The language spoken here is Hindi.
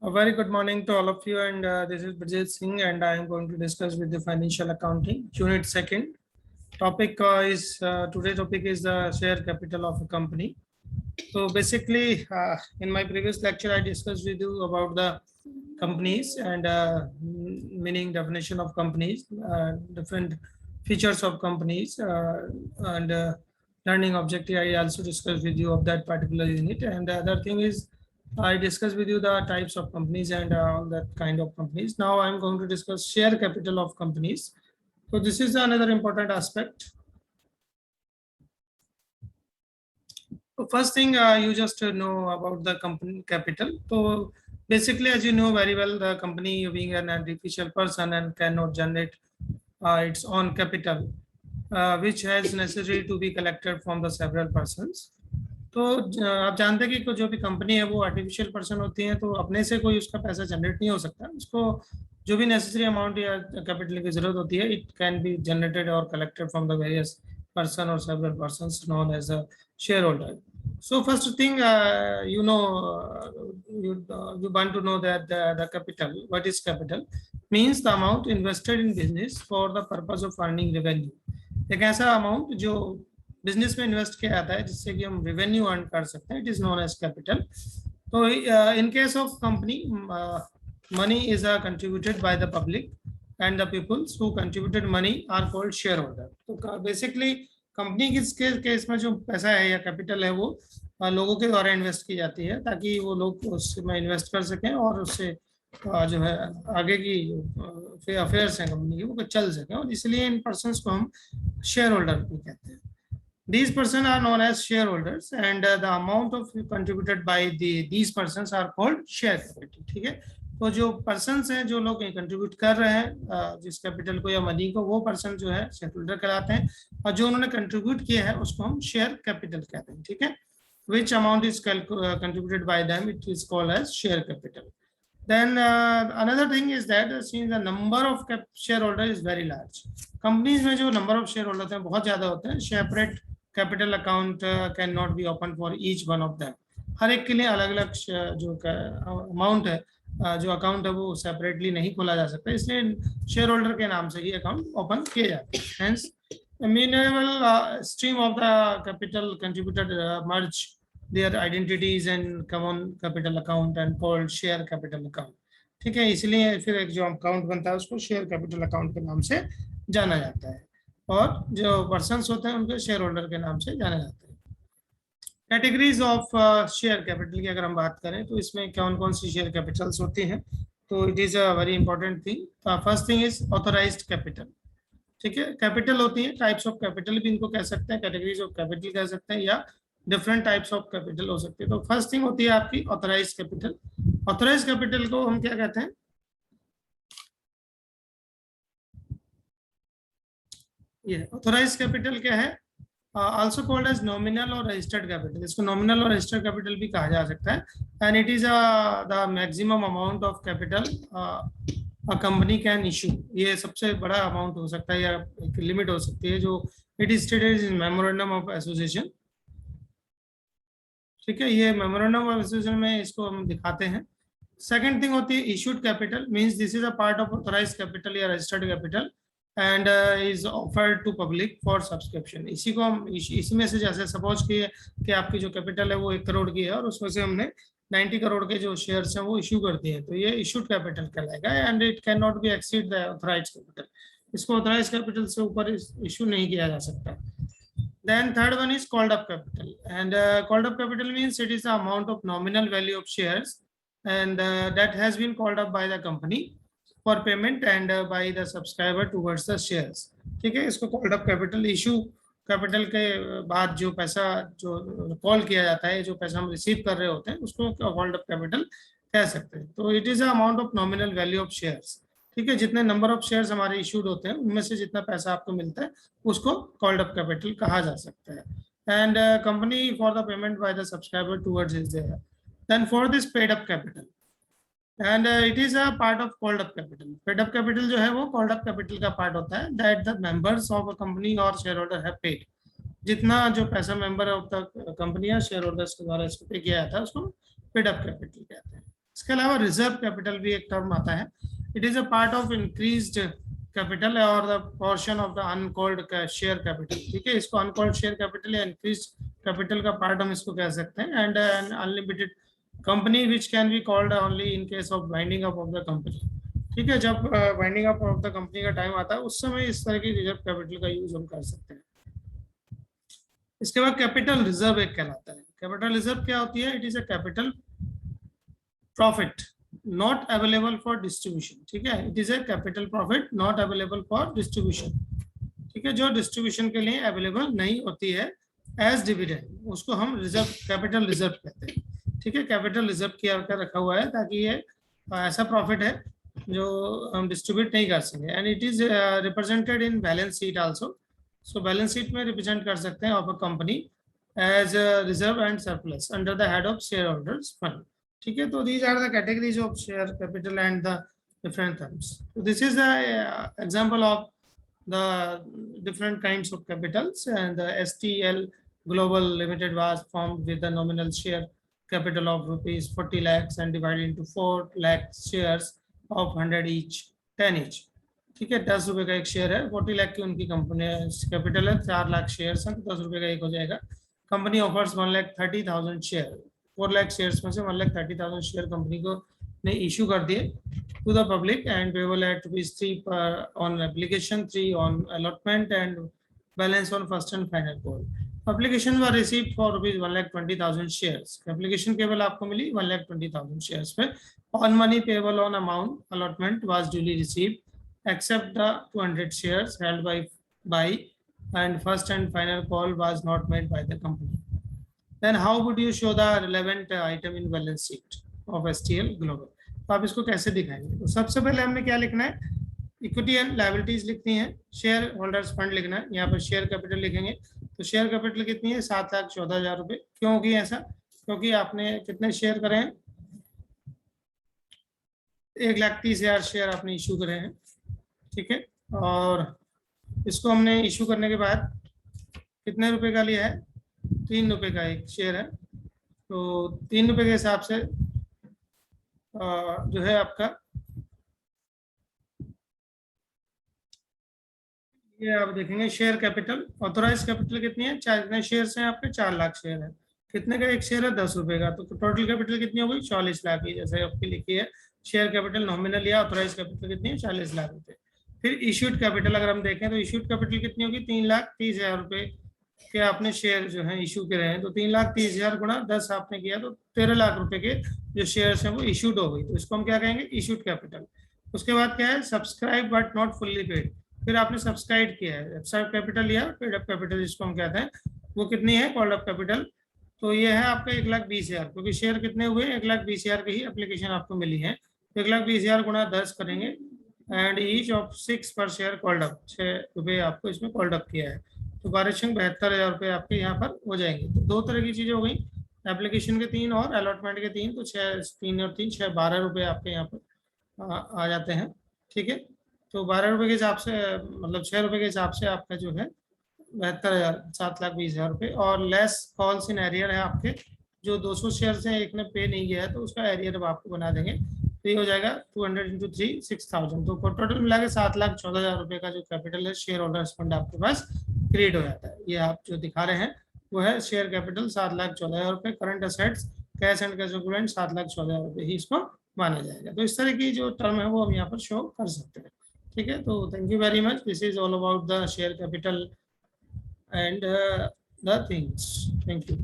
A very good morning to all of you, and this is Bijay Singh, and I am going to discuss with the financial accounting unit second. Topic is today's topic is the share capital of a company. So basically, in my previous lecture, I discussed with you about the companies and meaning definition of companies, different features of companies, and learning objective. I also discussed with you of that particular unit, and the other thing is I discussed with you the types of companies and all that kind of companies. Now I'm going to discuss share capital of companies. So this is another important aspect. So first thing, you just know about the company capital. So basically, as you know very well, the company being an artificial person and cannot generate its own capital, which has necessary to be collected from the several persons. तो आप जानते हैं कि जो भी कंपनी है वो आर्टिफिशियल पर्सन होती है, तो अपने से कोई उसका पैसा जनरेट नहीं हो सकता. उसको जो भी नेसेसरी अमाउंट या कैपिटल की जरूरत होती है, इट कैन बी जनरेटेड और collected from the various person और several persons known as a shareholder. So first thing, you want to know that the capital, what is capital, means the amount invested in business for the purpose of earning revenue. एक ऐसा अमाउंट जो बिजनेस में इन्वेस्ट किया जाता है जिससे कि हम रेवेन्यू अर्न कर सकते हैं, it is known as capital. तो in case of company, money is contributed by the public and the peoples who contributed money are called shareholder. तो बेसिकली कंपनी के केस में जो पैसा है या कैपिटल है वो लोगों के द्वारा इन्वेस्ट की जाती है ताकि वो लोग उसमें इन्वेस्ट कर सकें और उससे जो है आगे की जो अफेयर्स हैं कंपनी की वो चल सकें, और इसलिए इन पर्सन्स को हम शेयर होल्डर भी कहते हैं. These persons are known as shareholders, and the amount of contributed by these persons are called share capital. ठीक है, तो जो persons हैं, जो लोग कंट्रीब्यूट कर रहे हैं जिस कैपिटल को या मनी को, वो पर्सन जो है शेयर होल्डर कहलाते हैं, और जो उन्होंने कंट्रीब्यूट किया है उसको हम शेयर कैपिटल कहते हैं. ठीक है, which amount is contributed by them, it is called as share capital. Then another thing is that since the number of shareholder is very large, companies में जो number of shareholder होते हैं बहुत ज़्यादा होते हैं, separate capital account cannot be opened for each one of them. हर एक के लिए अलग अलग जो अमाउंट है, जो अकाउंट है वो सेपरेटली नहीं खोला जा सकता, इसलिए शेयर होल्डर के नाम से ही अकाउंट ओपन किए जाते हैं. Hence, minimal stream of the capital contributed merge their identities and common capital account and called share capital account. ठीक है, इसलिए फिर एक जो अकाउंट बनता है उसको शेयर कैपिटल अकाउंट के नाम से जाना जाता है, और जो पर्सन्स होते हैं उनको शेयर होल्डर के नाम से जाना जाता है. कैटेगरीज ऑफ शेयर कैपिटल की अगर हम बात करें तो इसमें कौन कौन सी शेयर कैपिटल्स होती हैं, तो it is a very important thing. First thing is authorised capital. ठीक है, कैपिटल होती है, टाइप्स ऑफ कैपिटल भी इनको कह सकते हैं, कैटेगरीज ऑफ कैपिटल कह सकते हैं, या डिफरेंट टाइप्स ऑफ कैपिटल हो सकते हैं. तो फर्स्ट थिंग होती है आपकी ऑथराइज्ड कैपिटल. ऑथराइज्ड कैपिटल को हम क्या कहते हैं, ये ऑथराइज्ड कैपिटल क्या है, आल्सो कॉल्ड एज नॉमिनल और रजिस्टर्ड कैपिटल. इसको नॉमिनल और रजिस्टर्ड कैपिटल भी कहा जा सकता है. And it is the maximum amount of capital a company can issue. ये सबसे बड़ा अमाउंट हो सकता है या एक लिमिट हो सकती है जो it is stated in memorandum of association. ठीक है, ये मेमोरेंडम ऑफ एसोसिएशन में इसको हम दिखाते हैं. सेकंड थिंग होती है issued capital, means this is a part of authorised capital या registered capital and is offered to public for subscription. इसी को हम इसी में से, जैसे सपोज कि आपकी जो कैपिटल है वो 1 करोड़ की है और उसमें से हमने 90 करोड़ के जो शेयर्स हैं वो इशू कर दिए हैं, तो ये इशूड कैपिटल कहलाएगा. And it can not be exceed the authorised capital. इसको ऑथराइज्ड कैपिटल से ऊपर इशू नहीं किया जा सकता. Then third one is called up capital, and called up capital means it is the amount of nominal value of shares and that has been called up by the company for payment and by the subscriber towards the shares. ठीक है, इसको called up capital, issue capital के बाद जो पैसा जो कॉल किया जाता है, जो पैसा हम रिसीव कर रहे होते हैं उसको called up capital कह सकते हैं. तो it is the amount of nominal value of shares. ठीक है, जितने नंबर ऑफ शेयर्स हमारे इशूड होते हैं उनमें से जितना पैसा आपको मिलता है उसको कॉल्ड अप कैपिटल कहा जा सकता है. And company for the payment by the subscriber towards is there. Then for this paid up capital, and it is a part of called up capital. Paid up capital जो है वो कॉल्ड अप कैपिटल का पार्ट होता है, that the members of a company और शेयर होल्डर हैव पेड. जितना जो पैसा मेंबर ऑफ द कंपनी या शेयर होल्डर्स के द्वारा इसको पे किया जाता है उसको पेड अप कैपिटल कहते हैं. इसके अलावा रिजर्व कैपिटल भी एक टर्म आता है. It is a part of increased capital और the portion of the uncalled share capital. ठीक है, इसको अनकॉल्ड शेयर कैपिटल या इंक्रीज कैपिटल का पार्ट हम इसको कह सकते हैं. And an unlimited company which can be called only in case of winding up of the company. ठीक है, जब winding up of the company का टाइम आता है उस समय इस तरह की रिजर्व कैपिटल का यूज हम कर सकते हैं. इसके बाद कैपिटल रिजर्व एक कहलाता है. कैपिटल रिजर्व क्या होती है? It is a capital profit not available for distribution. ठीक है, it is a capital profit not available for distribution. ठीक है, जो डिस्ट्रीब्यूशन के लिए अवेलेबल नहीं होती है एज डिविडेंड, उसको हम रिजर्व कैपिटल रिजर्व कहते हैं. ठीक है, कैपिटल रिजर्व किया कर रखा हुआ है ताकि ये ऐसा प्रॉफिट है जो हम डिस्ट्रीब्यूट नहीं कर सकें. And it is represented in balance sheet also. So balance sheet में रिप्रेजेंट कर सकते हैं of a company as reserve and surplus under the head of share holders fund. ठीक है, तो these are the categories of share capital and the different terms. So this is the example of the different kinds of capitals. And the STL Global Limited was formed with the nominal share capital of rupees 40 lakhs and divided into 4 lakh shares of 100 each, 10 each. ठीक है, 10 रुपए का एक शेयर है. 40 लाख की उनकी कंपनी कैपिटल है, 4 लाख शेयर हैं, 10 रुपए का एक हो जाएगा. Company offers 1,30,000 share. 4 lakh shares में से 1,30,000 शेयर कंपनी को ने इशू कर दिए to the public and payable at ₹3 on application, 3 on allotment and balance on first and final call. Application were received for ₹1,20,000 shares. Application केवल आपको मिली 1,20,000 shares पे. On money payable on amount allotment was duly received except the 200 shares held by and first and final call was not made by the company. Then how would you show the relevant item in balance sheet of STL Global? तो आप इसको कैसे दिखाएंगे? तो सबसे पहले हमने क्या लिखना है? इक्विटी एंड लायबिलिटीज लिखनी है. शेयर होल्डर्स फंड लिखना है. यहाँ पर शेयर कैपिटल लिखेंगे. तो शेयर कैपिटल कितनी है? 7,14,000 रुपए. क्यों होगी ऐसा? क्योंकि आपने कितने शेयर करे हैं? 1,30,000 शेयर आपने इशू करे हैं. ठीक है, और इसको हमने इशू करने के बाद कितने रुपए का लिया है? 3 रुपए का एक शेयर है. तो 3 रुपए के हिसाब से जो है आपका ये आप देखेंगे शेयर कैपिटल. ऑथोराइज कैपिटल कितनी है? कितने शेयर हैं आपके? 4 लाख शेयर है. कितने का एक शेयर है? 10 रुपए का. तो टोटल कैपिटल कितनी हो गई? 44 लाख की. जैसे आपकी लिखी है शेयर कैपिटल नॉमिनल या ऑथोराइज कैपिटल कितनी है? 40 लाख रुपए. फिर इश्यूड कैपिटल अगर हम देखें तो इश्यूड कैपिटल कितनी होगी? 3,30,000 रुपए के आपने शेयर जो है इशू करे हैं. तो 3,30,000 गुणा 10 आपने किया तो 13 लाख रुपए के जो शेयर्स हैं वो इशूड हो गई. तो इसको हम क्या कहेंगे? Issued capital. उसके बाद क्या है? Subscribe but not fully paid. फिर आपने सब्सक्राइब किया है. सब्सक्राइब कैपिटल या पेड अप कैपिटल जिसको हम कहते हैं, वो कितनी है? Called up capital. तो ये है आपका 1,20,000, क्योंकि शेयर कितने हुए? 1,20,000 की ही एप्लीकेशन आपको मिली है. 1,20,000 गुणा 10 करेंगे एंड ईच ऑफ 6 पर शेयर कॉल्ड अप. 6 रुपये आपको इसमें कॉल्ड अप किया है. तो 72,000 रुपये आपके यहाँ पर हो जाएंगे. तो 2 तरह की चीजें हो गई, एप्लीकेशन के 3 और अलॉटमेंट के 3. तो 3 और 3 6 12 रुपये आपके यहाँ पर आ जाते हैं. ठीक है, तो 12 रुपये के हिसाब से मतलब 6 रुपये के हिसाब से आपका जो है 72,000 7,20,000 रुपये. और लेस कॉल्स इन एरियर है आपके. जो 200 शेयर से एक ने पे नहीं किया है तो उसका एरियर अब आपको बना देंगे. तो ये हो जाएगा 200 into 3 6,000. तो टोटल मिला के 7,14,000 रुपये का जो कैपिटल है शेयर होल्डर्स फंड आपके पास क्रिएट हो जाता है. ये आप जो दिखा रहे हैं वो है शेयर कैपिटल 7,14,000 रुपये. Current assets cash and cash equivalent 7,14,000 रुपये ही इसको माना जाएगा. तो इस तरह की जो टर्म है वो हम यहाँ पर शो कर सकते हैं. ठीक है, तो thank you very much. This is all about the share capital and the things. Thank you.